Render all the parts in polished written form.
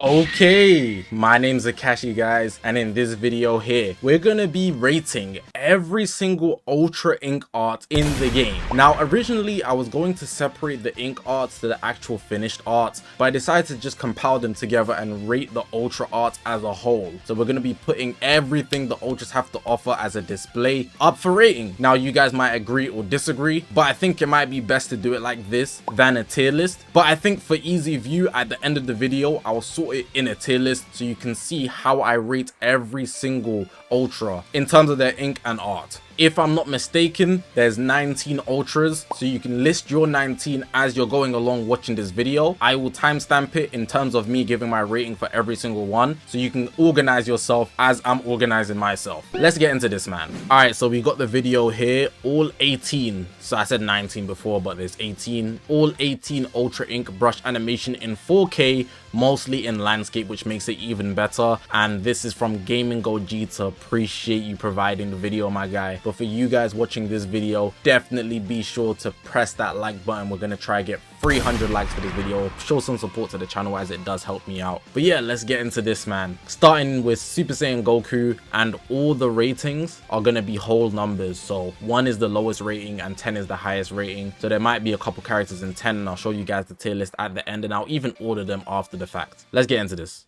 Okay, my name's Zakashi, guys, and in this video here, we're gonna be rating every single Ultra Ink art in the game. Now, originally, I was going to separate the ink arts to the actual finished arts, but I decided to just compile them together and rate the Ultra arts as a whole. So we're gonna be putting everything the Ultras have to offer as a display up for rating. Now, you guys might agree or disagree, but I think it might be best to do it like this than a tier list. But I think for easy view, at the end of the video, I'll sort it in a tier list so you can see how I rate every single Ultra in terms of their ink and art. If I'm not mistaken, there's 19 Ultras, so you can list your 19 as you're going along watching this video. I will timestamp it in terms of me giving my rating for every single one, so you can organize yourself as I'm organizing myself. Let's get into this, man. Alright, so we got the video here, all 18. So I said 19 before, but there's 18. All 18 Ultra Ink brush animation in 4K, mostly in landscape, which makes it even better. And this is from Gaming Gogeta. Appreciate you providing the video, my guy. But for you guys watching this video, definitely be sure to press that like button. We're gonna try get 300 likes for this video. Show some support to the channel as it does help me out. But yeah, let's get into this, man. Starting with Super Saiyan Goku, and all the ratings are gonna be whole numbers. So 1 is the lowest rating and 10 is the highest rating. So there might be a couple characters in 10, and I'll show you guys the tier list at the end, and I'll even order them after the fact. Let's get into this.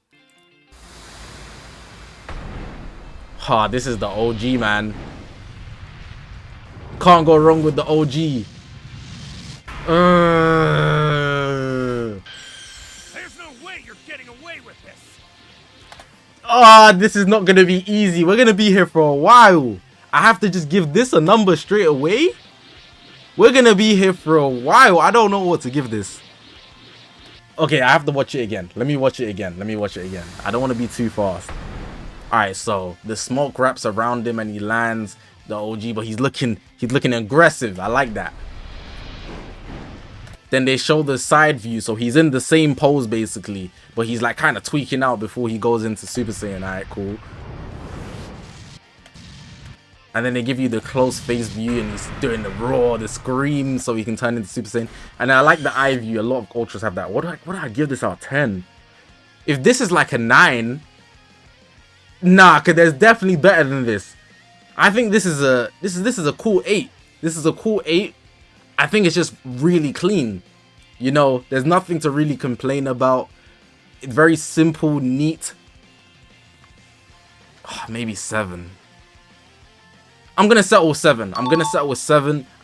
This is the OG, man. Can't go wrong with the OG. There's no way you're getting away with this. This is not gonna be easy. We're gonna be here for a while. I have to just give this a number straight away. We're gonna be here for a while. I don't know what to give this. Okay, I have to watch it again. Let me watch it again. I don't want to be too fast. Alright, so the smoke wraps around him and he lands the OG, but he's looking aggressive. I like that. Then they show the side view, so he's in the same pose basically, but he's like kind of tweaking out before he goes into Super Saiyan. Alright, cool. And then they give you the close face view and he's doing the roar, the scream, so he can turn into Super Saiyan. And I like the eye view. A lot of Ultras have that. What do I give this out of 10? If this is like a 9, nah, cause there's definitely better than this. I think this is a cool 8. This is a cool 8. I think it's just really clean. You know, there's nothing to really complain about. It's very simple, neat. Maybe 7. I'm gonna settle with 7.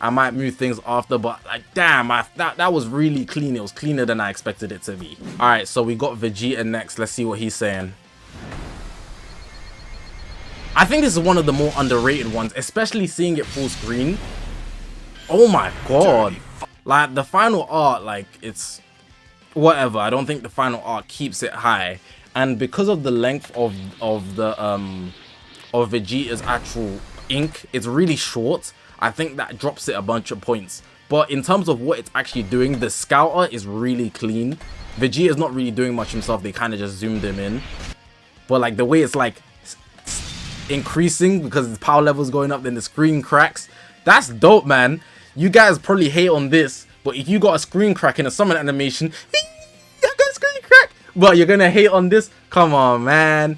I might move things after, but like, damn, that was really clean. It was cleaner than I expected it to be. All right, so we got Vegeta next. Let's see what he's saying. I think this is one of the more underrated ones, especially seeing it full screen. Oh my god. Like, the final art, like, it's whatever. I don't think the final art keeps it high. And because of the length of Vegeta's actual ink, it's really short. I think that drops it a bunch of points. But in terms of what it's actually doing, the scouter is really clean. Vegeta's not really doing much himself. They kind of just zoomed him in. But like the way it's like increasing because his power level's going up, then the screen cracks. That's dope, man. You guys probably hate on this, but if you got a screen crack in a summon animation, I got a screen crack, but you're gonna hate on this? Come on, man.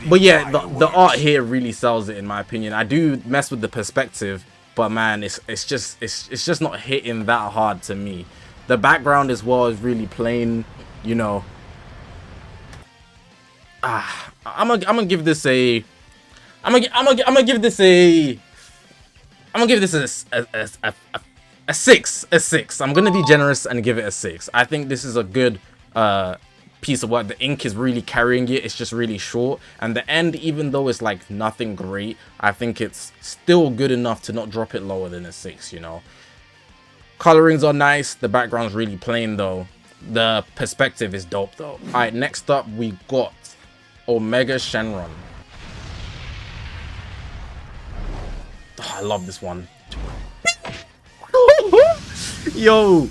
But yeah, the art here really sells it in my opinion. I do mess with the perspective, but man, it's just not hitting that hard to me. The background as well is really plain, you know. I'm gonna give this a a 6. I'm gonna be generous and give it a 6. I think this is a good piece of work. The ink is really carrying it. It's just really short, and the end, even though it's like nothing great, I think it's still good enough to not drop it lower than a 6, you know. Colorings are nice. The background's really plain though. The perspective is dope though. All right, next up we got Omega Shenron. I love this one. Yo,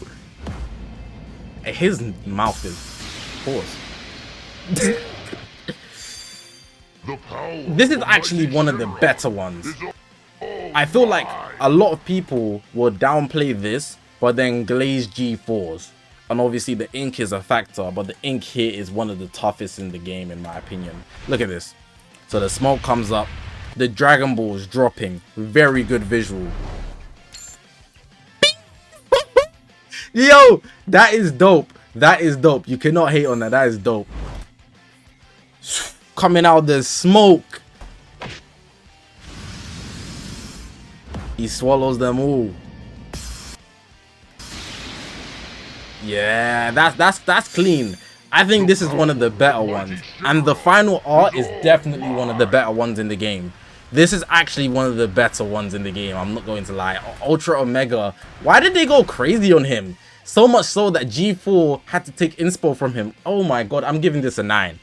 his mouth is pause. This is actually one of the better ones. I feel like a lot of people will downplay this, but then glaze G4s. And obviously the ink is a factor, but the ink here is one of the toughest in the game in my opinion. Look at this. So the smoke comes up, the Dragon Ball is dropping, very good visual. Yo, that is dope. That is dope. You cannot hate on that. That is dope. Coming out the smoke. He swallows them all. Yeah, that's clean. I think this is one of the better ones. And the final art is definitely one of the better ones in the game. This is actually one of the better ones in the game. I'm not going to lie. Ultra Omega. Why did they go crazy on him? So much so that G4 had to take inspo from him. Oh my god, I'm giving this a 9.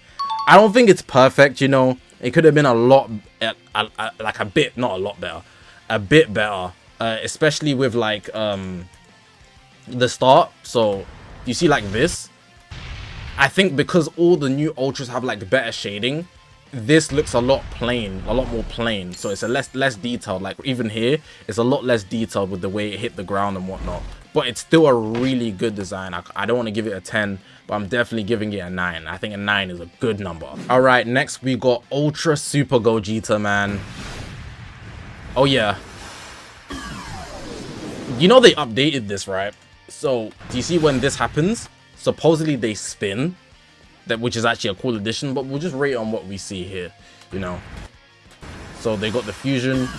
I don't think it's perfect, you know. It could have been a lot, like a bit, not a lot better. A bit better. Especially with like the start. So, you see like this. I think because all the new Ultras have like better shading, this looks a lot plain, a lot more plain. So it's a less detailed. Like even here, it's a lot less detailed with the way it hit the ground and whatnot. But it's still a really good design. I don't want to give it a 10, but I'm definitely giving it a 9. I think a 9 is a good number. All right, next we got Ultra Super Gogeta, man. Oh yeah. You know they updated this, right? So do you see when this happens? Supposedly they spin, which is actually a cool addition, but we'll just rate on what we see here, you know. So they got the fusion.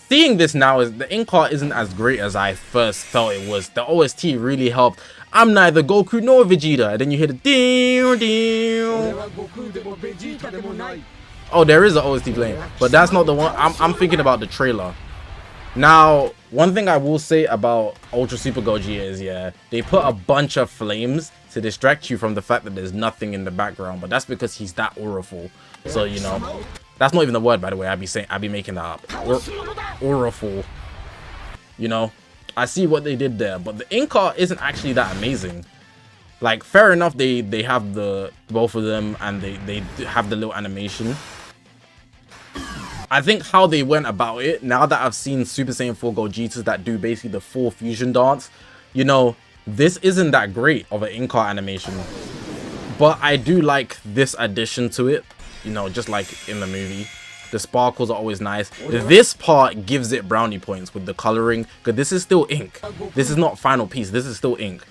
Seeing this now, is the ink art isn't as great as I first felt it was. The OST really helped. I'm neither Goku nor Vegeta. And then you hear the ding ding. Oh, there is an OST playing, but that's not the one. I'm thinking about the trailer. Now, one thing I will say about Ultra Super Gogeta is, yeah, they put a bunch of flames to distract you from the fact that there's nothing in the background, but that's because he's that auraful. So, you know, that's not even the word, by the way. I'd be making that up. Auraful. You know, I see what they did there, but the ink art isn't actually that amazing. Like, fair enough, they have the both of them, and they have the little animation. I think how they went about it, now that I've seen Super Saiyan 4 Gogetas that do basically the full fusion dance, you know, this isn't that great of an ink art animation. But I do like this addition to it, you know, just like in the movie. The sparkles are always nice. This part gives it brownie points with the coloring, because this is still ink. This is not final piece, this is still ink.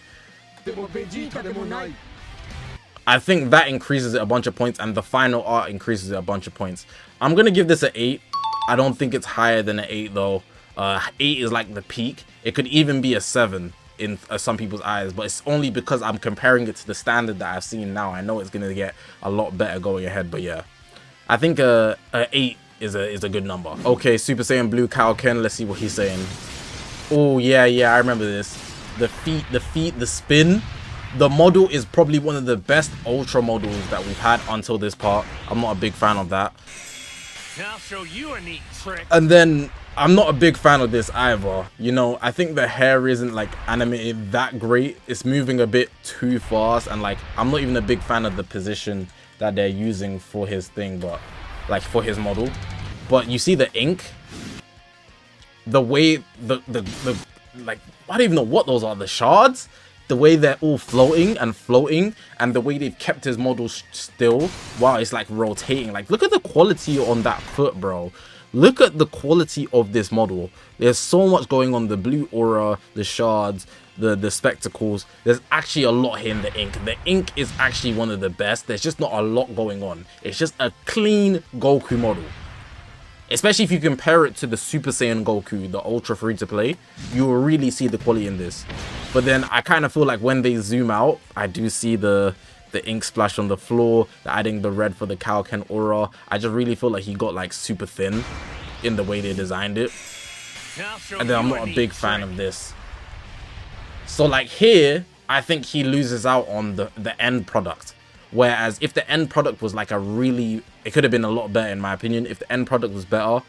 I think that increases it a bunch of points, and the final art increases it a bunch of points. I'm gonna give this an 8. I don't think it's higher than an 8 though. 8 is like the peak. It could even be a 7 in some people's eyes, but it's only because I'm comparing it to the standard that I've seen now. I know it's gonna get a lot better going ahead, but yeah, I think a 8 is a good number. Okay, Super Saiyan Blue Kaioken. Let's see what he's saying. Oh yeah, I remember this. The feet, the spin. The model is probably one of the best Ultra models that we've had until this part. I'm not a big fan of that. I'll show you a neat trick. And then I'm not a big fan of this either. You know, I think the hair isn't like animated that great. It's moving a bit too fast, and like I'm not even a big fan of the position that they're using for his thing, but like for his model. But you see the ink, the way the like, I don't even know what those are, the shards, the way they're all floating, and the way they've kept his model still while it's like rotating. Like, look at the quality on that foot, bro. Look at the quality of this model. There's so much going on. The blue aura, the shards, the spectacles. There's actually a lot here in the ink. The ink is actually one of the best. There's just not a lot going on. It's just a clean Goku model. Especially if you compare it to the Super Saiyan Goku, the Ultra free to play, you will really see the quality in this. But then I kind of feel like when they zoom out, I do see the ink splash on the floor, adding the red for the Kaioken aura. I just really feel like he got like super thin in the way they designed it. And then I'm not a big fan of this. So like here, I think he loses out on the end product. Whereas if the end product was like it could have been a lot better in my opinion. If the end product was better,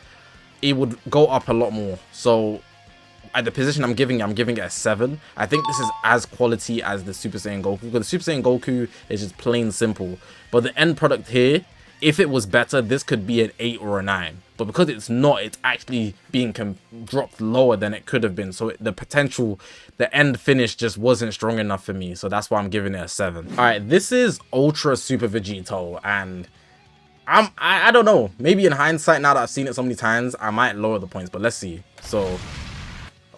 it would go up a lot more. So at the position I'm giving it a 7. I think this is as quality as the Super Saiyan Goku, because the Super Saiyan Goku is just plain simple. But the end product here if it was better, this could be an 8 or a 9. But because it's not, it's actually being dropped lower than it could have been. So the potential, the end finish just wasn't strong enough for me. So that's why I'm giving it a 7. All right, this is Ultra Super Vegito. And I don't know. Maybe in hindsight, now that I've seen it so many times, I might lower the points. But let's see. So,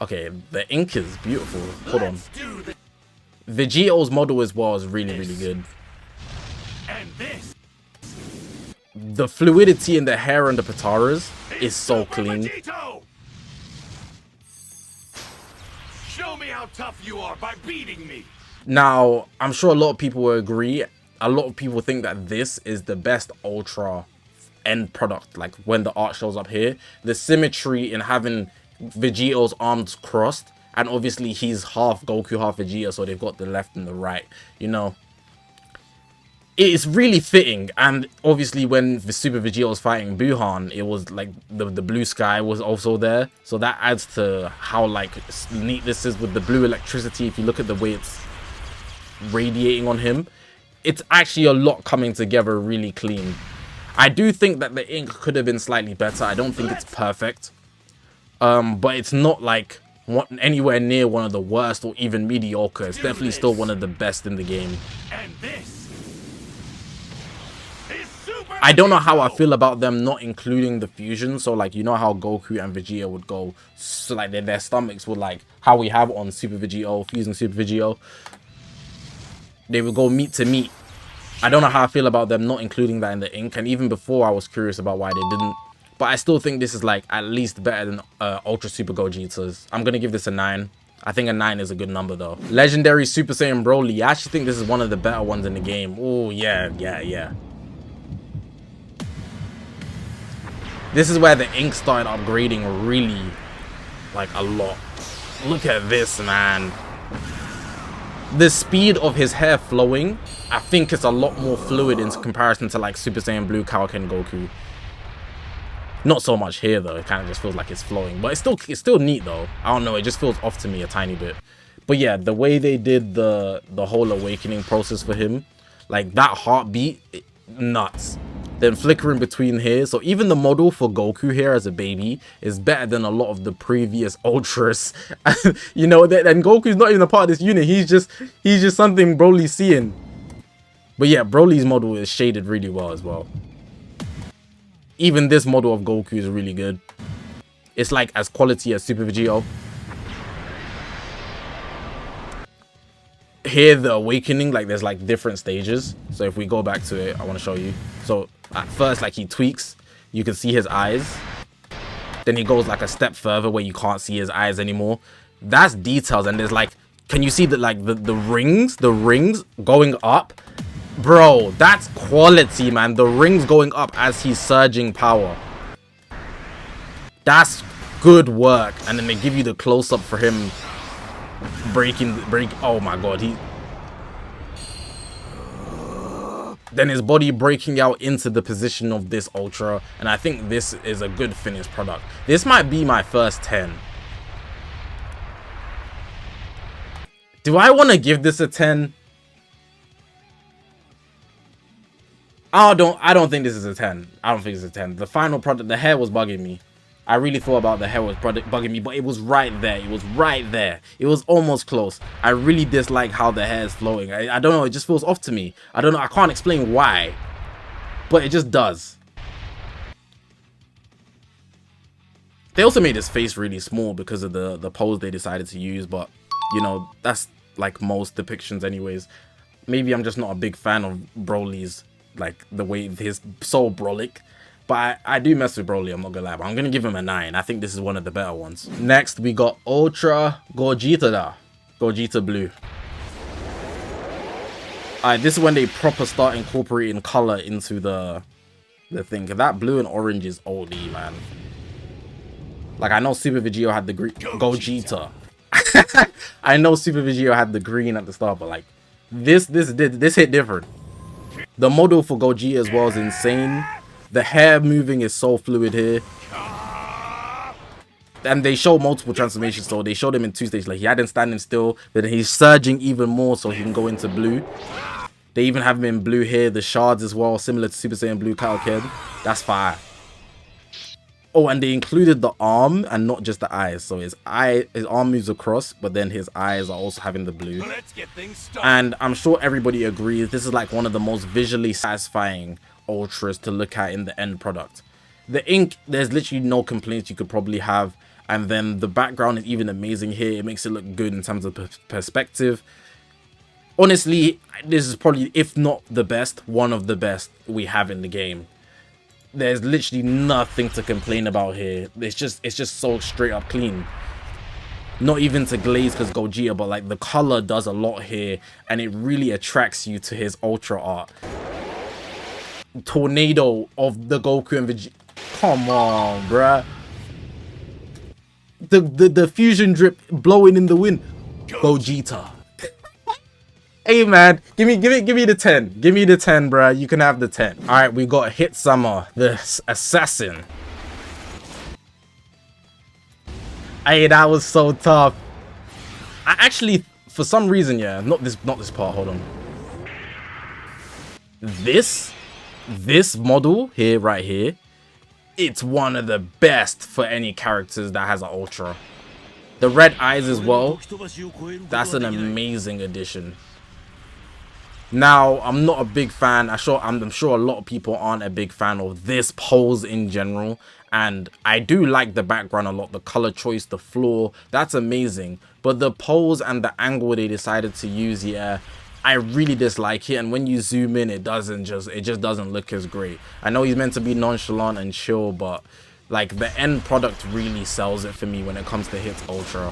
okay, the ink is beautiful. Hold on. Vegito's model as well is really, really good. And this. The fluidity in the hair and the Pataras is so clean. Vegito! Show me how tough you are by beating me. Now, I'm sure a lot of people will agree. A lot of people think that this is the best Ultra end product. Like when the art shows up here, the symmetry in having Vegito's arms crossed, and obviously he's half Goku, half Vegeta, so they've got the left and the right, you know. It's really fitting. And obviously when the Super Vegeta was fighting Gohan, it was like the blue sky was also there, so that adds to how like neat this is with the blue electricity. If you look at the way it's radiating on him, it's actually a lot coming together really clean. I do think that the ink could have been slightly better. I don't think it's perfect, but it's not like anywhere near one of the worst or even mediocre. It's definitely still one of the best in the game. And this. I don't know how I feel about them not including the fusion. So like, you know how Goku and Vegeta would go, so like their stomachs would, like how we have on Super Vegito, fusing Super Vegito, they would go meat to meat. I don't know how I feel about them not including that in the ink. And even before, I was curious about why they didn't. But I still think this is like at least better than Ultra Super Gogeta's. I'm gonna give this a 9. I think a 9 is a good number though. Legendary Super Saiyan Broly. I actually think this is one of the better ones in the game. Oh yeah. This is where the ink started upgrading really, like, a lot. Look at this, man. The speed of his hair flowing, I think it's a lot more fluid in comparison to, like, Super Saiyan Blue, Kaioken Goku. Not so much here, though. It kind of just feels like it's flowing. But it's still neat, though. I don't know. It just feels off to me a tiny bit. But, yeah, the way they did the whole awakening process for him, like, that heartbeat, nuts. Then flickering between here, so even the model for Goku here as a baby is better than a lot of the previous Ultras. You know, and Goku's not even a part of this unit. He's just something Broly's seeing. But yeah, Broly's model is shaded really well as well. Even this model of Goku is really good. It's like as quality as Super Vegito. Here, the awakening, like there's like different stages. So if we go back to it, I want to show you. So at first, like he tweaks, you can see his eyes. Then he goes like a step further where you can't see his eyes anymore. That's details. And there's like, can you see that, like the rings going up? Bro, that's quality, man. The rings going up as he's surging power. That's good work. And then they give you the close-up for him breaking. Oh my god, then his body breaking out into the position of this Ultra. And I think this is a good finished product. This might be my first 10. Do I want to give this a 10? I don't think this is a 10. I don't think it's a 10. The final product, the hair was bugging me. I really thought about the hair was bugging me, but it was right there. It was right there. It was almost close. I really dislike how the hair is flowing. I don't know. It just feels off to me. I don't know. I can't explain why, but it just does. They also made his face really small because of the pose they decided to use, but, you know, that's like most depictions anyways. Maybe I'm just not a big fan of Broly's, like, the way his so brolic. But I do mess with Broly, I'm not gonna lie. But I'm gonna give him a 9. I think this is one of the better ones. Next, we got Ultra Gogeta. Gogeta Blue. Alright, this is when they proper start incorporating color into the thing. That blue and orange is OD, man. Like, I know Super Vegito had the green. Gogeta. I know Super Vegito had the green at the start, but like, this hit different. The model for Gogeta as well is insane. The hair moving is so fluid here. And they show multiple transformations, so they showed him in 2 stages. Like, he had him standing still, but then he's surging even more so he can go into blue. They even have him in blue here, the shards as well, similar to Super Saiyan Blue Kaioken. That's fire. Oh, and they included the arm and not just the eyes. So his arm moves across, but then his eyes are also having the blue. Let's get things started. And I'm sure everybody agrees this is like one of the most visually satisfying ultras to look at in the end product. The ink, there's literally no complaints you could probably have. And then the background is even amazing here. It makes it look good in terms of perspective. Honestly, this is probably, if not the best, one of the best we have in the game. There's literally nothing to complain about here. It's just so straight up clean. Not even to glaze because Gogeta, but like the color does a lot here, and it really attracts you to his ultra art. Tornado of the Goku and Vegeta. Come on, bruh. The fusion drip blowing in the wind. Gogeta. Hey man, give me the 10. Give me the 10, bruh. You can have the 10. Alright, we got Hit Summer, the assassin. Hey, that was so tough. I actually, for some reason, yeah, not this part, hold on. This model here, right here, it's one of the best for any characters that has an ultra. The red eyes as well, that's an amazing addition. Now, I'm not a big fan. I'm sure a lot of people aren't a big fan of this pose in general. And I do like the background a lot. The color choice, the floor, that's amazing. But the pose and the angle they decided to use here, I really dislike it. And when you zoom in, it just doesn't look as great. I know he's meant to be nonchalant and chill, but like the end product really sells it for me when it comes to Hit Ultra.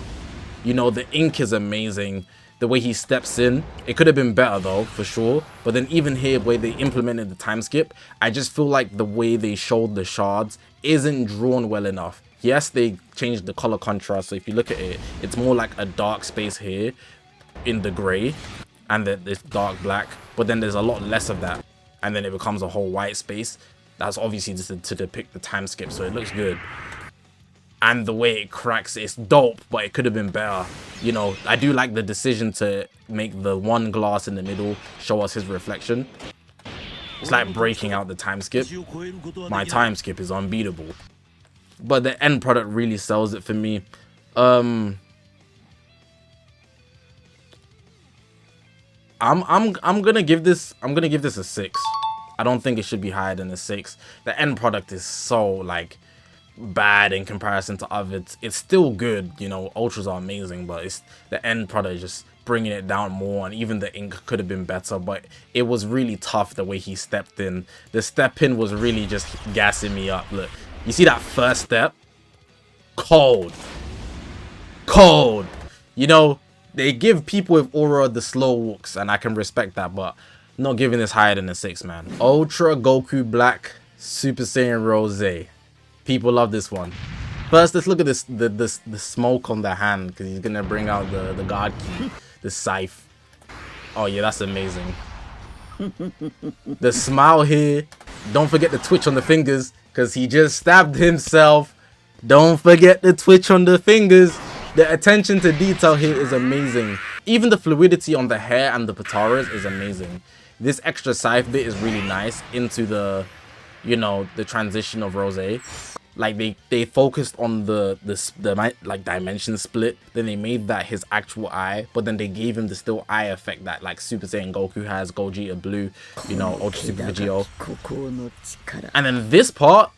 You know, the ink is amazing. The way he steps in, it could have been better though, for sure. But then even here, where they implemented the time skip, I just feel like the way they showed the shards isn't drawn well enough. Yes, they changed the color contrast, so if you look at it, it's more like a dark space here in the gray, and then this dark black, but then there's a lot less of that, and then it becomes a whole white space. That's obviously just to depict the time skip, so it looks good. And the way it cracks, it's dope, but it could have been better. You know, I do like the decision to make the one glass in the middle show us his reflection. It's like breaking out the time skip. My time skip is unbeatable. But the end product really sells it for me. I'm gonna give this a 6. I don't think it should be higher than a 6. The end product is so like bad in comparison to others. It's still good, you know, ultras are amazing, but it's the end product just bringing it down more, and even the ink could have been better, but it was really tough the way he stepped in. The step in was really just gassing me up. Look, you see that first step? Cold. You know, they give people with aura the slow walks, and I can respect that, but not giving this higher than a 6, man. Ultra Goku Black Super Saiyan Rosé. People love this one. First, let's look at this the smoke on the hand, because he's gonna bring out the god key, the scythe. Oh yeah, that's amazing. The smile here. Don't forget the twitch on the fingers, because he just stabbed himself. Don't forget the twitch on the fingers. The attention to detail here is amazing. Even the fluidity on the hair and the pataras is amazing. This extra scythe bit is really nice into the, you know, the transition of Rosé. Like they focused on the like dimension split, then they made that his actual eye, but then they gave him the still eye effect that like Super Saiyan Goku has, Gogeta Blue, you know, Ultra Super Vegito. And then this part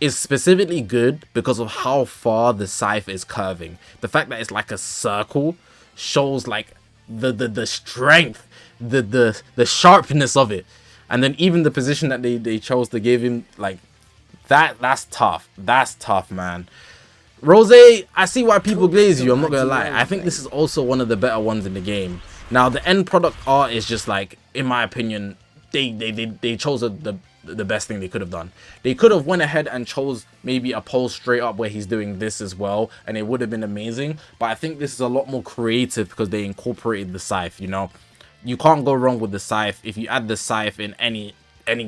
is specifically good because of how far the scythe is curving. The fact that it's like a circle shows like the strength, the sharpness of it. And then even the position that they chose to give him, like that's tough. That's tough, man. Rosé, I see why people glaze you, I'm not gonna lie. I think this is also one of the better ones in the game. Now the end product art is just like, in my opinion, they chose the best thing they could have done. They could have went ahead and chose maybe a pose straight up where he's doing this as well, and it would have been amazing. But I think this is a lot more creative because they incorporated the scythe, you know. You can't go wrong with the scythe. If you add the scythe in any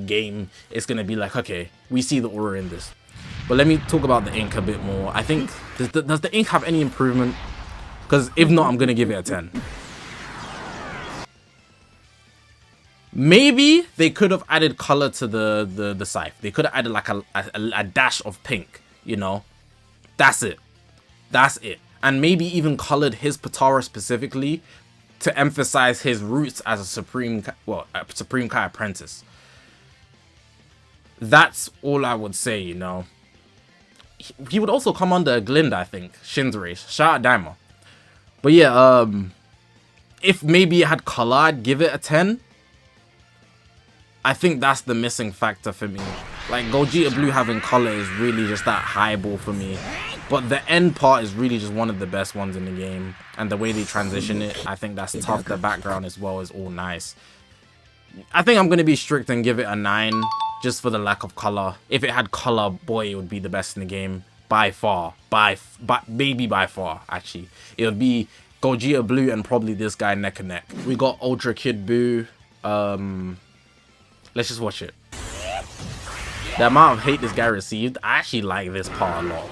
game, it's gonna be like, okay, we see the aura in this. But let me talk about the ink a bit more. I think, does the ink have any improvement? Because if not, I'm gonna give it a 10. Maybe they could have added color to the scythe. They could have added like a dash of pink, you know. That's it. That's it. And maybe even colored his Potara specifically to emphasize his roots as a Supreme Kai apprentice. That's all I would say, you know. He would also come under Glind, I think. Shin's race. Shout out Daima. But yeah, if maybe it had color, I'd give it a 10. I think that's the missing factor for me. Like, Gogeta Blue having color is really just that highball for me. But the end part is really just one of the best ones in the game. And the way they transition it, I think that's tough. The background as well is all nice. I think I'm going to be strict and give it a 9. Just for the lack of color. If it had color, boy, it would be the best in the game. By far. Maybe by far, actually. It would be Gogeta Blue and probably this guy neck and neck. We got Ultra Kid Buu. Let's just watch it. The amount of hate this guy received, I actually like this part a lot.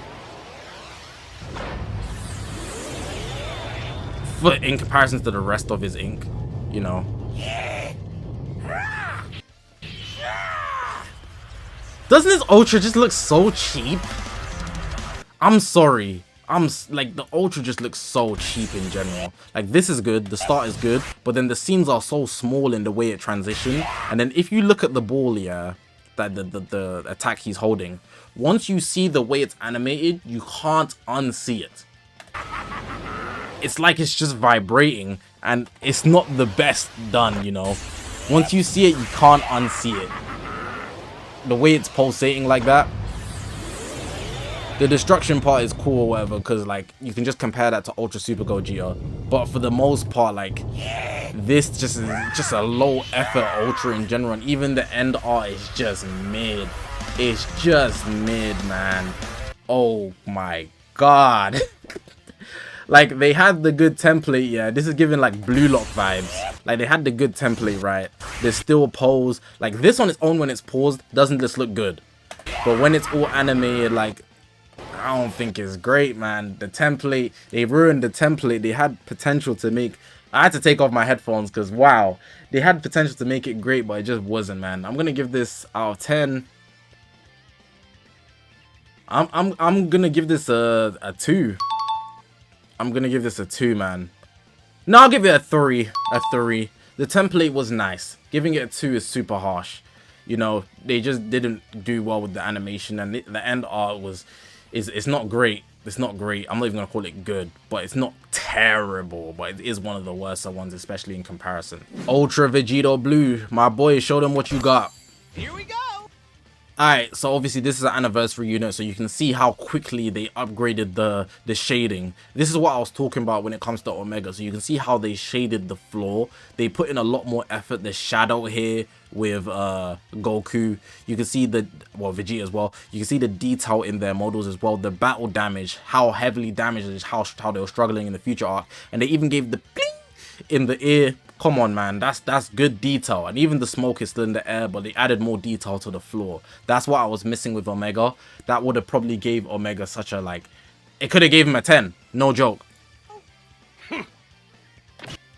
In comparison to the rest of his ink, you know. Doesn't this Ultra just look so cheap? I'm sorry. Like, the Ultra just looks so cheap in general. Like, this is good, the start is good, but then the scenes are so small in the way it transitions. And then if you look at the ball, yeah, that the attack he's holding, once you see the way it's animated, you can't unsee it. It's like it's just vibrating, and it's not the best done, you know. Once you see it, you can't unsee it. The way it's pulsating like that. The destruction part is cool or whatever, because like you can just compare that to Ultra Super Gogeta. But for the most part, like this just is just a low effort Ultra in general. And even the end art is just mid. It's just mid, man. Oh my god. Like, they had the good template, yeah. This is giving, like, Blue Lock vibes. Like, they had the good template, right? There's still pose. Like, this on its own, when it's paused, doesn't just look good. But when it's all animated, like, I don't think it's great, man. The template, they ruined the template. They had potential to make... I had to take off my headphones because, wow. They had potential to make it great, but it just wasn't, man. I'm going to give this out of 10. I'm going to give this a 2. I'm gonna give this a 2, man. No, I'll give it a 3. A 3. The template was nice. Giving it a 2 is super harsh. You know, they just didn't do well with the animation, and the end art it's not great. It's not great. I'm not even gonna call it good, but it's not terrible. But it is one of the worst ones, especially in comparison. Ultra Vegito Blue, my boy, show them what you got. Here we go. Alright, so obviously this is an anniversary unit, so you can see how quickly they upgraded the shading. This is what I was talking about when it comes to Omega. So you can see how they shaded the floor. They put in a lot more effort. The shadow here with Goku. You can see Vegeta as well. You can see the detail in their models as well. The battle damage, how heavily damaged it is, how they were struggling in the future arc. And they even gave the bling in the ear. Come on, man, that's good detail. And even the smoke is still in the air, but they added more detail to the floor. That's what I was missing with Omega. That would have probably gave Omega such a, like, it could have gave him a 10, no joke.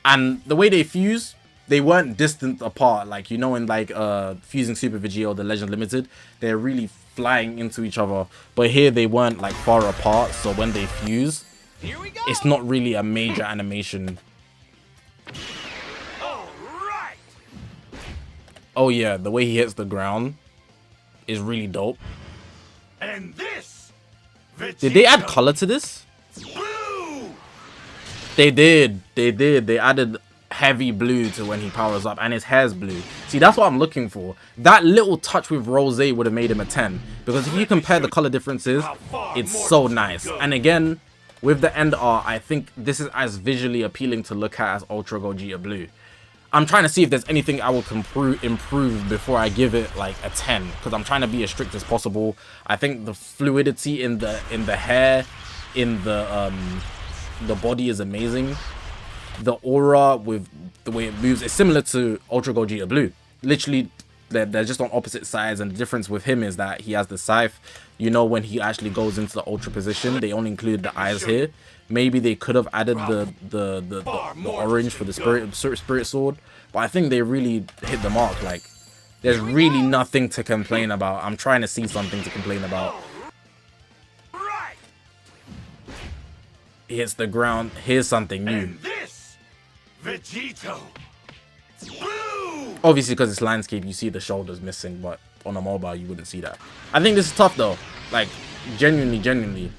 And the way they fuse, they weren't distant apart, like, you know, in like fusing Super Vegeta or the Legend Limited, they're really flying into each other. But here they weren't like far apart, so when they fuse, it's not really a major animation. Oh yeah, the way he hits the ground is really dope. And this, Vegeta. Did they add color to this? Blue. They did. They added heavy blue to when he powers up, and his hair's blue. See, that's what I'm looking for. That little touch with Rosé would have made him a 10. Because if you compare the color differences, it's so nice. And again, with the end art, I think this is as visually appealing to look at as Ultra Gogeta Blue. I'm trying to see if there's anything I will improve before I give it like a 10, because I'm trying to be as strict as possible. I think the fluidity in the hair, in the body is amazing. The aura with the way it moves is similar to Ultra Gogeta Blue. Literally, they're just on opposite sides, and the difference with him is that he has the scythe. You know, when he actually goes into the Ultra position, they only included the eyes here. Maybe they could have added the orange for the spirit sword, but I think they really hit the mark. Like, there's really nothing to complain about. I'm trying to see something to complain about. He hits the ground. Here's something new. And this, Vegito. Blue. Obviously, because it's landscape, you see the shoulders missing, but on a mobile, you wouldn't see that. I think this is tough, though. Like, genuinely.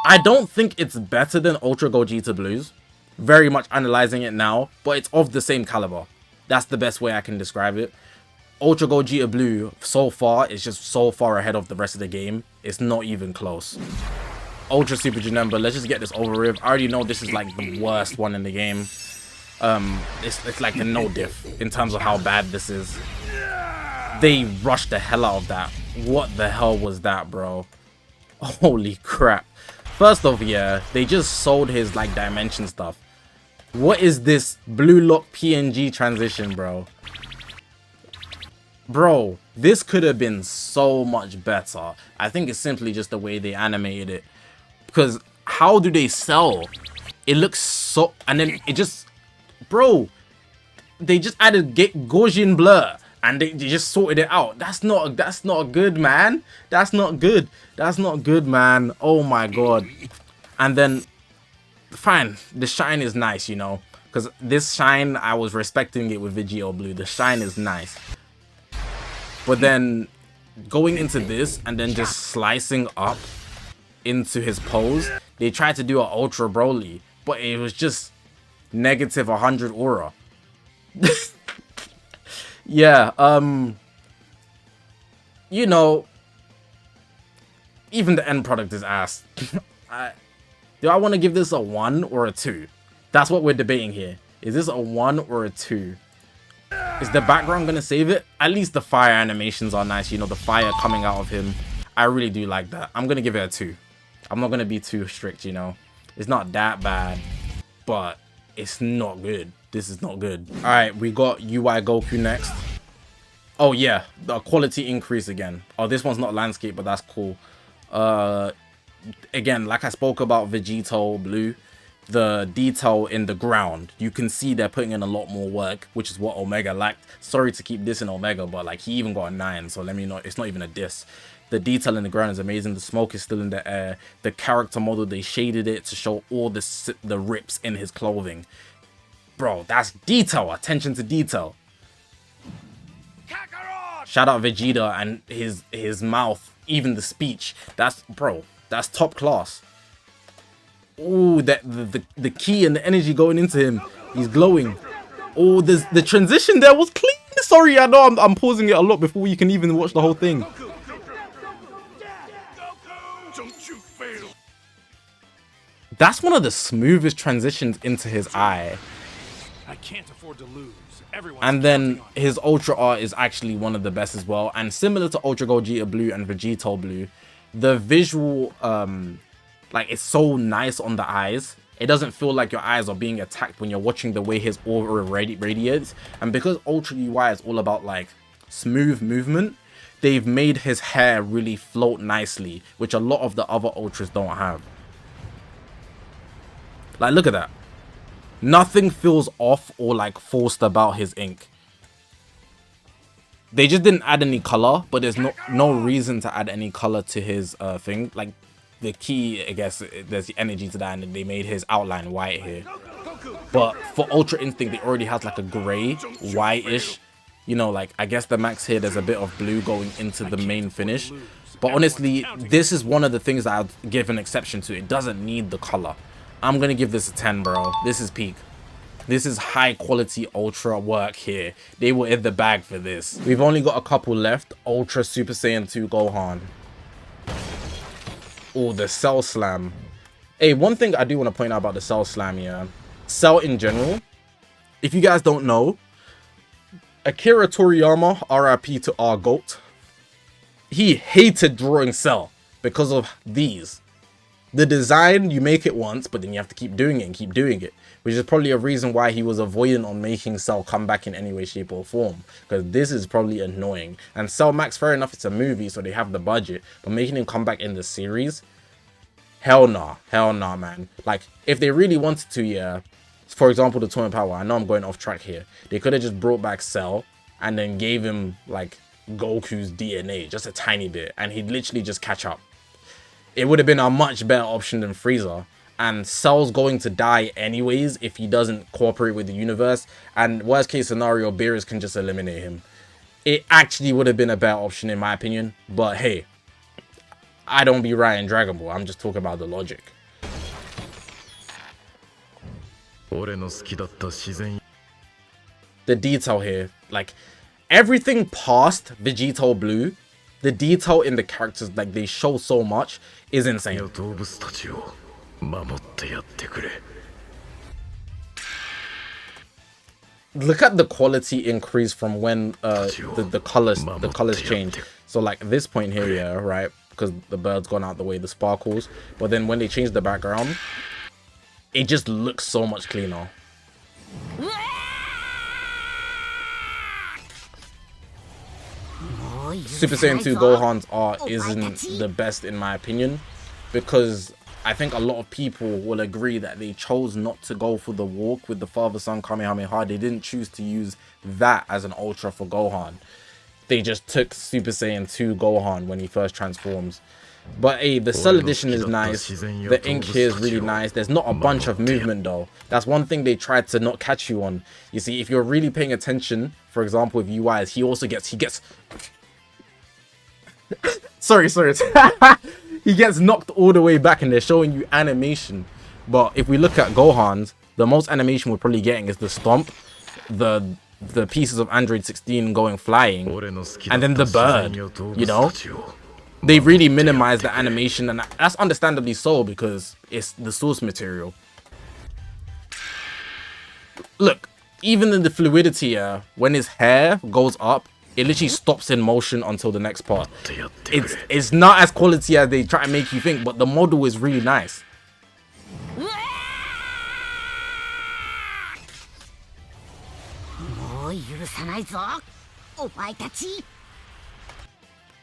I don't think it's better than Ultra Gogeta Blues. Very much analyzing it now, but it's of the same caliber. That's the best way I can describe it. Ultra Gogeta Blue, so far, is just so far ahead of the rest of the game. It's not even close. Ultra Super Janemba, let's just get this over with. I already know this is like the worst one in the game. It's like a no diff in terms of how bad this is. They rushed the hell out of that. What the hell was that, bro? Holy crap. First off, yeah, they just sold his like dimension stuff. What is this blue lock PNG transition, bro? Bro, this could have been so much better. I think it's simply just the way they animated it. Because how do they sell? It looks so... And then it just... Bro, they just added Gaussian blur. And they just sorted it out. That's not good, man. That's not good. That's not good, man. Oh my god. And then... Fine, the shine is nice, you know. Because this shine, I was respecting it with Vegito Blue. The shine is nice. But then going into this and then just slicing up into his pose, they tried to do an Ultra Broly, but it was just negative 100 aura. Yeah, you know, even the end product is ass. Do I want to give this a 1 or a 2? That's what we're debating here. Is this a 1 or a 2? Is the background gonna save it? At least the fire animations are nice, you know, the fire coming out of him. I really do like that. I'm gonna give it a 2. I'm not gonna be too strict, you know. It's not that bad, but it's not good. This is not good. Alright, we got UI Goku next. Oh yeah, the quality increase again. Oh, this one's not landscape, but that's cool. Again, like I spoke about Vegito Blue, the detail in the ground, you can see they're putting in a lot more work, which is what Omega lacked. Sorry to keep dissing Omega, but like he even got a 9, so let me know, it's not even a diss. The detail in the ground is amazing. The smoke is still in the air. The character model, they shaded it to show all the rips in his clothing. Bro, that's detail. Attention to detail. Shout out Vegeta and his mouth, even the speech. That's, bro, that's top class. Ooh, the key and the energy going into him. He's glowing. Oh, the transition there was clean. Sorry, I know I'm pausing it a lot before you can even watch the whole thing. That's one of the smoothest transitions into his eye. I can't afford to lose. And then his Ultra art is actually one of the best as well. And similar to Ultra Gogeta Blue and Vegito Blue, the visual, like, it's so nice on the eyes. It doesn't feel like your eyes are being attacked when you're watching the way his aura radiates. And because Ultra UI is all about, like, smooth movement, they've made his hair really float nicely, which a lot of the other Ultras don't have. Like, look at that. Nothing feels off or like forced about his ink. They just didn't add any color, but there's no reason to add any color to his thing. Like, the key, I guess, there's the energy to that, and they made his outline white here. But for Ultra Instinct, they already has like a gray, whitish, you know, like, I guess the max here, there's a bit of blue going into the main finish. But honestly, this is one of the things that I'd give an exception to. It doesn't need the color. I'm gonna give this a 10, bro. This is peak. This is high quality Ultra work here. They were in the bag for this. We've only got a couple left. Ultra Super Saiyan 2 Gohan. Oh, the Cell Slam. Hey, one thing I do want to point out about the Cell Slam, yeah. Cell in general, if you guys don't know, Akira Toriyama, RIP to our GOAT, he hated drawing Cell because of these. The design, you make it once, but then you have to keep doing it and keep doing it. Which is probably a reason why he was avoidant on making Cell come back in any way, shape, or form. Because this is probably annoying. And Cell Max, fair enough, it's a movie, so they have the budget. But making him come back in the series? Hell nah. Hell nah, man. Like, if they really wanted to, yeah, For example, the Tournament Power. I know I'm going off track here. They could have just brought back Cell and then gave him like Goku's DNA, just a tiny bit, and he'd literally just catch up. It would have been a much better option than Frieza. And Cell's going to die anyways if he doesn't cooperate with the universe. And worst case scenario, Beerus can just eliminate him. It actually would have been a better option in my opinion. But hey, I don't be right in Dragon Ball. I'm just talking about the logic. The detail here, like everything past Vegito Blue, the detail in the characters, like they show so much, is insane. Look at the quality increase from when the colors change. So like this point here, yeah, right, because the bird's gone out the way, the sparkles, but then when they change the background, it just looks so much cleaner. Super Saiyan 2 Gohan's art isn't the best in my opinion, because I think a lot of people will agree that they chose not to go for the walk with the father-son Kamehameha. They didn't choose to use that as an ultra for Gohan. They just took Super Saiyan 2 Gohan when he first transforms. But hey, the Cell edition is nice. The ink here is really nice. There's not a bunch of movement though. That's one thing they tried to not catch you on. You see, if you're really paying attention, for example with UIs, he gets sorry he gets knocked all the way back and they're showing you animation. But if we look at Gohan's, the most animation we're probably getting is the stomp, the pieces of Android 16 going flying, and then the bird, you know? They really minimize the animation, and that's understandably so because it's the source material. Look, even in the fluidity, when his hair goes up, it literally stops in motion until the next part. It's not as quality as they try to make you think, but the model is really nice.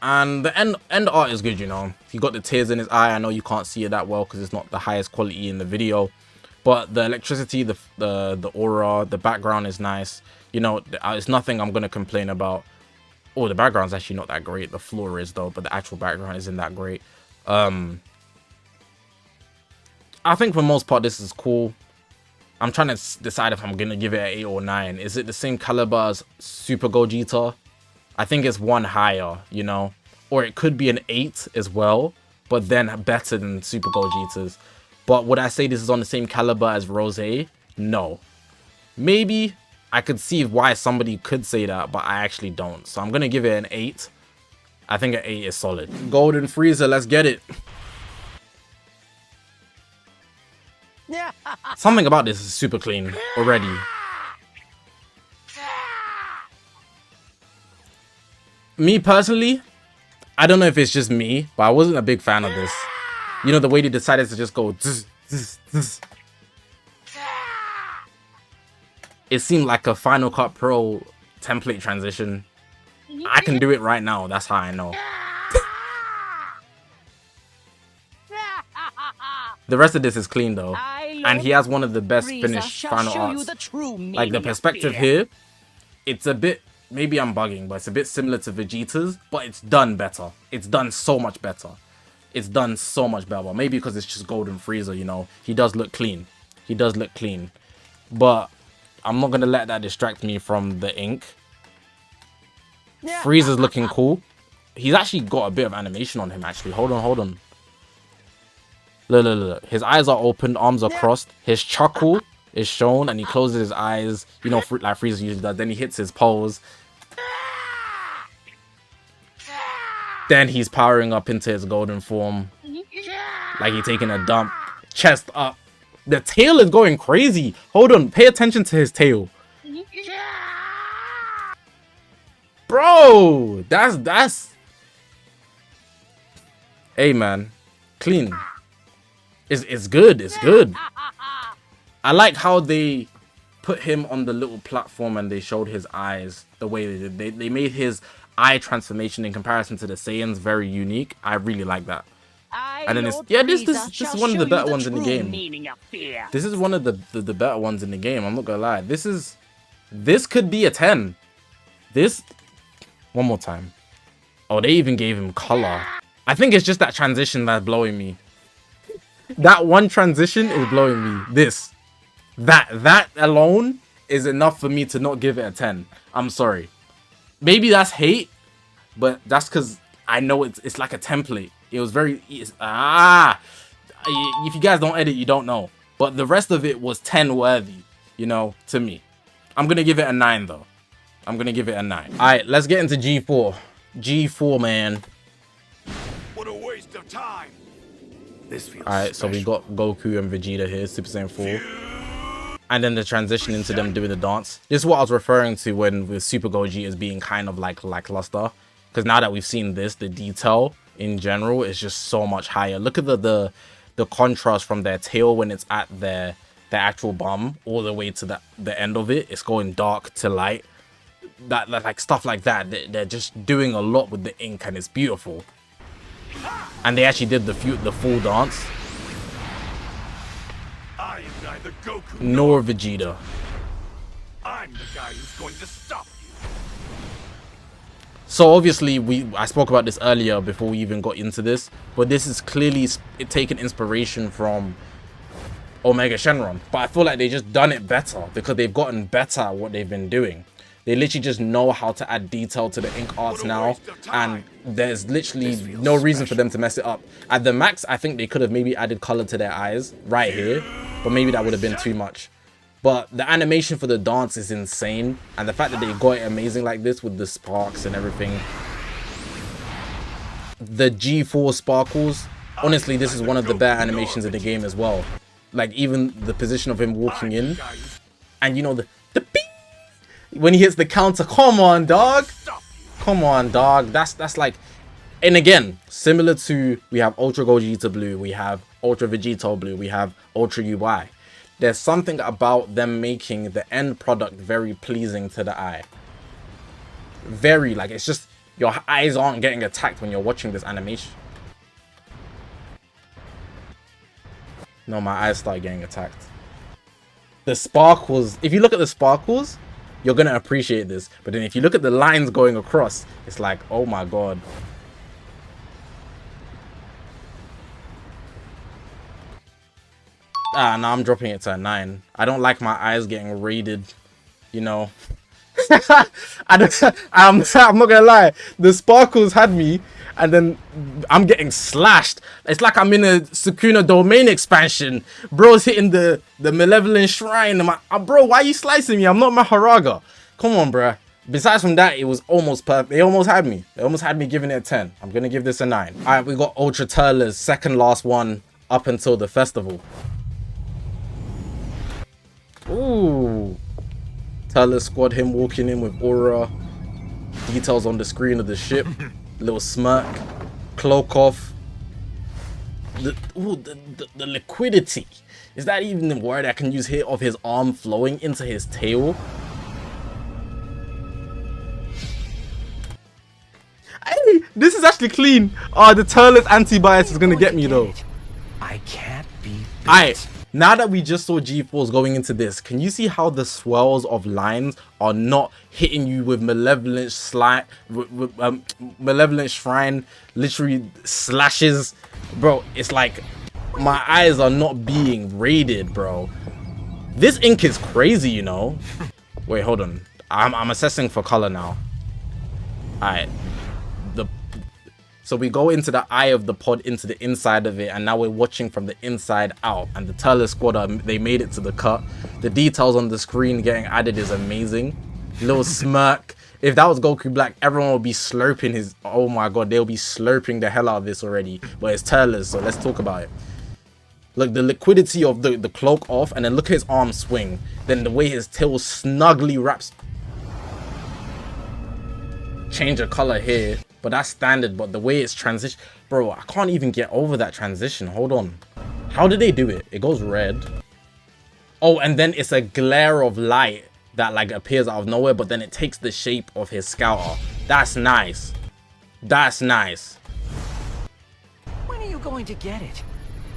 And the end art is good, you know. He got the tears in his eye. I know you can't see it that well because it's not the highest quality in the video, but the electricity, the aura, the background is nice. You know, it's nothing I'm gonna complain about. Oh, the background's actually not that great. The floor is though, but the actual background isn't that great. I think for the most part this is cool. I'm trying to decide if I'm gonna give it an 8 or 9. Is it the same caliber as Super Gogeta? I think it's one higher, you know, or it could be an 8 as well, but then better than Super Gogeta's. But would I say this is on the same caliber as Rosé? No. Maybe I could see why somebody could say that, but I actually don't. So I'm gonna give it an 8. I think an 8 is solid. Golden Frieza, let's get it. Something about this is super clean already. Me personally, I don't know if it's just me, but I wasn't a big fan of this. You know, the way they decided to just go zzz, zzz, zzz. It seemed like a Final Cut Pro template transition. I can do it right now, that's how I know. The rest of this is clean though, and he has one of the best finished final arts. Like the perspective here, it's a bit, maybe I'm bugging, but it's a bit similar to Vegeta's, but it's done better. It's done so much better. It's done so much better. Maybe because it's just Golden Frieza, you know. He does look clean. He does look clean. But I'm not going to let that distract me from the ink. Frieza's looking cool. He's actually got a bit of animation on him, actually. Hold on. Look. His eyes are open, arms are crossed. His chuckle is shown, and he closes his eyes, you know, like Frieza usually does. Then he hits his pose. Then he's powering up into his golden form, like he's taking a dump. Chest up. The tail is going crazy. Hold on, pay attention to his tail. Bro, that's... Hey, man. Clean. It's good. It's good. I like how they put him on the little platform and they showed his eyes the way they did. They made his eye transformation in comparison to the Saiyans very unique. I really like that. And then it's, yeah, this is one of the better ones in the game. This is one of the better ones in the game. I'm not gonna lie. This could be a 10. This, one more time. Oh, they even gave him color. I think it's just that transition that's blowing me. That one transition is blowing me. That alone is enough for me to not give it a 10. I'm sorry. Maybe that's hate, but that's because I know it's like a template. It was very... If you guys don't edit, you don't know. But the rest of it was 10 worthy, you know, to me. I'm going to give it a 9, though. I'm going to give it a 9. All right, let's get into G4. G4, man. What a waste of time. This feels Alright, so we got Goku and Vegeta here, Super Saiyan 4. And then the transition into them doing the dance. This is what I was referring to when with Super Gogeta being kind of like lackluster. Because now that we've seen this, the detail in general is just so much higher. Look at the contrast from their tail when it's at their actual bum all the way to the end of it. It's going dark to light. That like stuff like that. They're just doing a lot with the ink and it's beautiful. And they actually did the full dance. I am neither Goku nor Vegeta. I'm the guy who's going to stop you. So obviously I spoke about this earlier before we even got into this, but this is clearly taking inspiration from Omega Shenron. But I feel like they just done it better because they've gotten better at what they've been doing. They literally just know how to add detail to the ink arts now, and there's literally no reason for them to mess it up. At the max, I think they could have maybe added color to their eyes right here, but maybe that would have been too much. But the animation for the dance is insane, and the fact that they got it amazing like this with the sparks and everything. The G4 sparkles, honestly, this is one of the better animations in the game as well. Like even the position of him walking in, and you know the beep. When he hits the counter, come on, dog. Come on, dog. That's like, and again, similar to, we have Ultra Gogeta Blue, we have Ultra Vegito Blue, we have Ultra UI. There's something about them making the end product very pleasing to the eye. Very, like, it's just, your eyes aren't getting attacked when you're watching this animation. No, my eyes start getting attacked. The sparkles, if you look at the sparkles, you're gonna appreciate this, but then if you look at the lines going across, it's like, oh my god. Now I'm dropping it to a 9. I don't like my eyes getting raided, you know. I'm not gonna lie, the sparkles had me, and then I'm getting slashed. It's like I'm in a Sukuna domain expansion. Bro's hitting the malevolent shrine. I'm like, bro, why are you slicing me? I'm not Maharaga. Come on, bro. Besides from that, it was almost perfect. They almost had me. They almost had me giving it a 10. I'm gonna give this a 9. All right, we got Ultra Turles, second last one up until the festival. Ooh. Turles squad, him walking in with aura. Details on the screen of the ship. Little smirk. Cloak off. The liquidity. Is that even the word I can use here, of his arm flowing into his tail? Hey, this is actually clean. The Turles anti-bias is gonna get me though. I can't be beat. Alright, now that we just saw G4s going into this, can you see how the swirls of lines are not hitting you with malevolent malevolent shrine, literally slashes? Bro, it's like my eyes are not being raided, bro. This ink is crazy, you know. Wait, hold on. I'm assessing for color now. Alright. So we go into the eye of the pod, into the inside of it, and now we're watching from the inside out. And the Turles squad, they made it to the cut. The details on the screen getting added is amazing. Little smirk. If that was Goku Black, everyone would be slurping his... Oh my god, they'll be slurping the hell out of this already. But it's Turles, so let's talk about it. Look, the liquidity of the cloak off, and then look at his arm swing. Then the way his tail snugly wraps. Change of color here. But that's standard, but the way it's transition, bro, I can't even get over that transition. Hold on. How did they do it? It goes red. Oh, and then it's a glare of light that like appears out of nowhere, but then it takes the shape of his scouter. That's nice. That's nice. When are you you going to get it?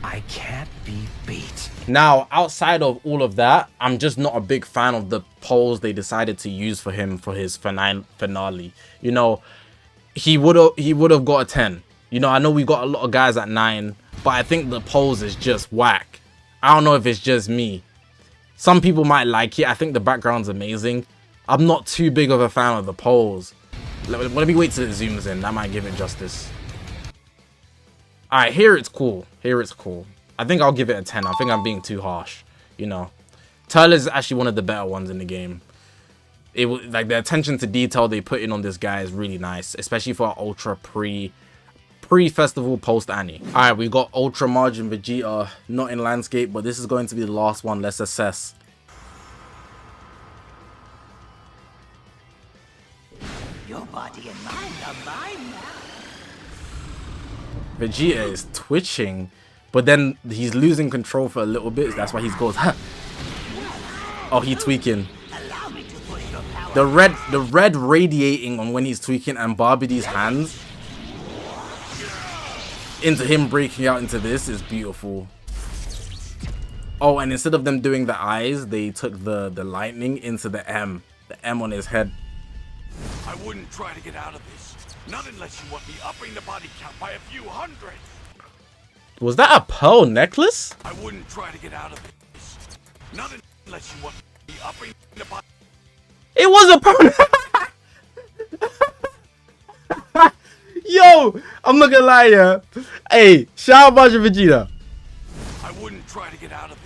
I can't be beat. Now, outside of all of that, I'm just not a big fan of the pose they decided to use for him for his finale. You know, he would have got a 10. You know, I know we got a lot of guys at 9, but I think the pose is just whack. I don't know if it's just me. Some people might like it. I think the background's amazing. I'm not too big of a fan of the pose. Let me wait till it zooms in. That might give it justice. Alright, here it's cool. Here it's cool. I think I'll give it a 10. I think I'm being too harsh. You know, Turles is actually one of the better ones in the game. It like the attention to detail they put in on this guy is really nice, especially for Ultra pre-festival post-Annie. Alright, we got Ultra Majin Vegeta, not in landscape, but this is going to be the last one. Let's assess. Your body and mind are mine now. Vegeta is twitching, but then he's losing control for a little bit. That's why he goes, huh. Oh, he's tweaking. The red radiating on when he's tweaking, and Barbidi's hands into him breaking out into this is beautiful. Oh, and instead of them doing the eyes, they took the lightning into the M on his head. I wouldn't try to get out of this. Not unless you want me upping the body count by a few hundred. Was that a pearl necklace? I wouldn't try to get out of this. Not unless you want me upping the body. It was a pearl. Yo, I'm not gonna lie, yeah. Hey, shout out Majin Vegeta. I wouldn't try to get out of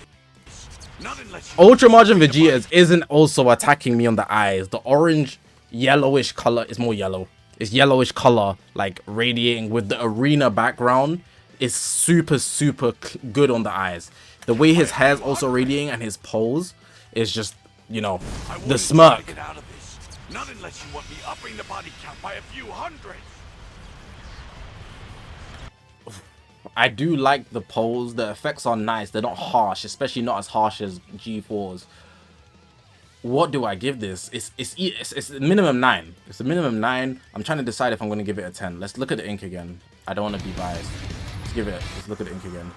this. Not unless you Ultra Majin Vegeta isn't also attacking me on the eyes. The orange yellowish color is more yellow. It's yellowish color, like radiating with the arena background. Is super good on the eyes. The way his hair's also radiating and his pose is just, you know, the smirk. get out of this. Not unless you want me upping the body count by a few hundred. I do like the pose. The effects are nice. They're not harsh, especially not as harsh as G4's. What do I give this? It's minimum 9. It's a minimum 9. I'm trying to decide if I'm going to give it a 10. Let's look at the ink again. I don't want to be biased. Let's look at the ink again.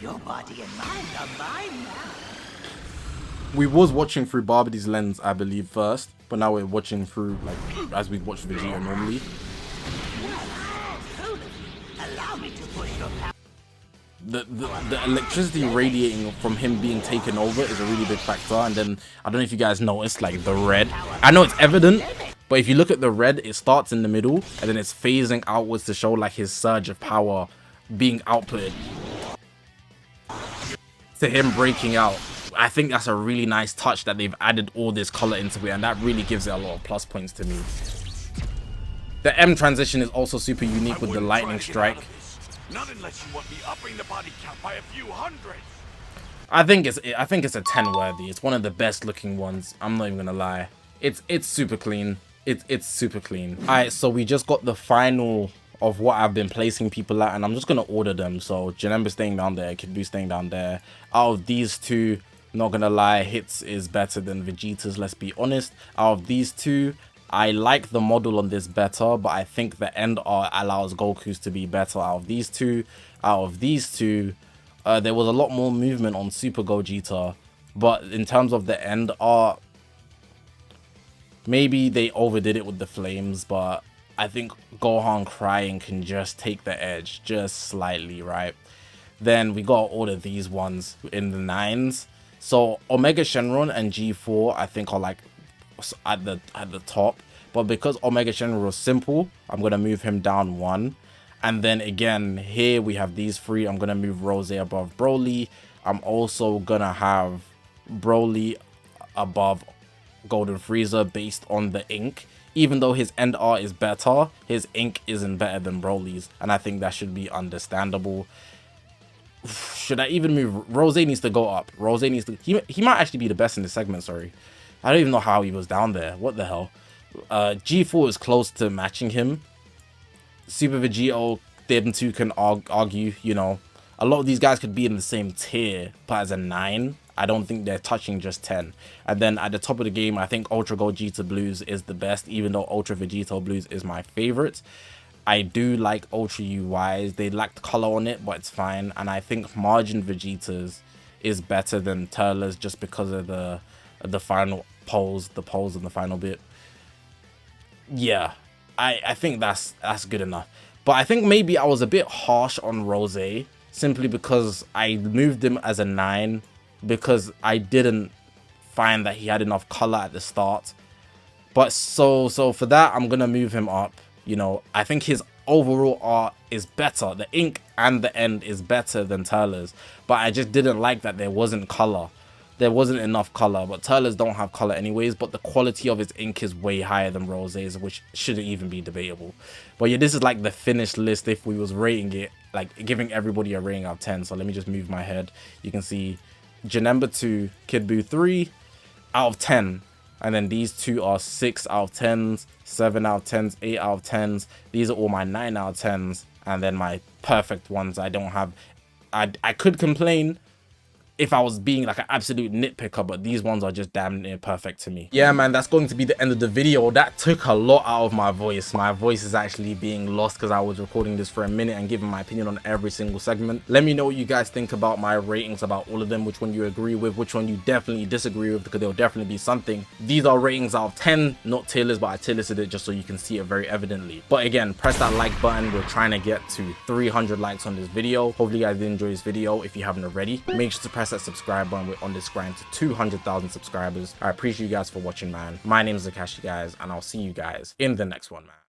Your body and mind are mine now. We was watching through Barbidi's lens, I believe, first, but now we're watching through like as we watch Vegeta normally. Allow me to push your power. The electricity radiating from him being taken over is a really big factor. And then I don't know if you guys noticed, like the red. I know it's evident, but if you look at the red, it starts in the middle and then it's phasing outwards to show like his surge of power being outputted to him breaking out. I think that's a really nice touch that they've added all this color into it, and that really gives it a lot of plus points to me. The M transition is also super unique with the lightning strike. Not unless you want me upping the body count by a few hundred. I think it's a 10 worthy. It's one of the best looking ones. I'm not even gonna lie. It's super clean. It's super clean. Alright, so we just got the final of what I've been placing people at, and I'm just gonna order them. So Janemba staying down there, Kid Buu staying down there. Out of these two, not gonna lie, Hits is better than Vegeta's, let's be honest. Out of these two, I like the model on this better, but I think the end art allows Goku's to be better. Out of these two, there was a lot more movement on Super Gogeta, but in terms of the end art, maybe they overdid it with the flames, but I think Gohan crying can just take the edge, just slightly, right? Then we got all of these ones in the 9s. So Omega Shenron and G4, I think, are like at the top, but because Omega Shenron was simple, I'm gonna move him down 1. And then again here we have these 3. I'm gonna move Rosé above Broly. I'm also gonna have Broly above Golden Frieza based on the ink. Even though his end art is better, his ink isn't better than Broly's, and I think that should be understandable. Should I even move? Rosé needs to go up. Rosé needs to. He might actually be the best in this segment. Sorry, I don't even know how he was down there. What the hell? G4 is close to matching him. Super Vegito, them two can argue. You know, A lot of these guys could be in the same tier, but as a 9, I don't think they're touching just 10. And then at the top of the game, I think Ultra Gogeta Blues is the best, even though Ultra Vegito Blues is my favorite. I do like Ultra UIs. They lack the color on it, but it's fine. And I think Majin Vegetas is better than Turles just because of the final pose, the pose in the final bit. Yeah, I think that's good enough. But I think maybe I was a bit harsh on Rosé simply because I moved him as a 9 because I didn't find that he had enough color at the start. But so for that, I'm gonna move him up. You know, I think his overall art is better. The ink and the end is better than Turles, but I just didn't like that there wasn't color. There wasn't enough color, but Turles don't have color anyways, but the quality of his ink is way higher than Rosé's, which shouldn't even be debatable. But yeah, this is like the finished list if we was rating it, like giving everybody a rating out of 10. So let me just move my head. You can see Janemba 2, Kid Buu 3 out of 10. And then these two are 6 out of 10s, 7 out of 10s, 8 out of 10s. These are all my 9 out of 10s. And then my perfect ones I don't have. I could complain if I was being like an absolute nitpicker, but these ones are just damn near perfect to me. Yeah, man, that's going to be the end of the video. That took a lot out of my voice. My voice is actually being lost because I was recording this for a minute and giving my opinion on every single segment. Let me know what you guys think about my ratings, about all of them, which one you agree with, which one you definitely disagree with, because there'll definitely be something. These are ratings out of 10, not tier list, but I tier listed it just so you can see it very evidently. But again, press that like button. We're trying to get to 300 likes on this video. Hopefully you guys did enjoy this video. If you haven't already, make sure to press that subscribe button. We're on this grind to 200,000 subscribers. I appreciate you guys for watching, man. My name is Zakashi, guys, and I'll see you guys in the next one, man.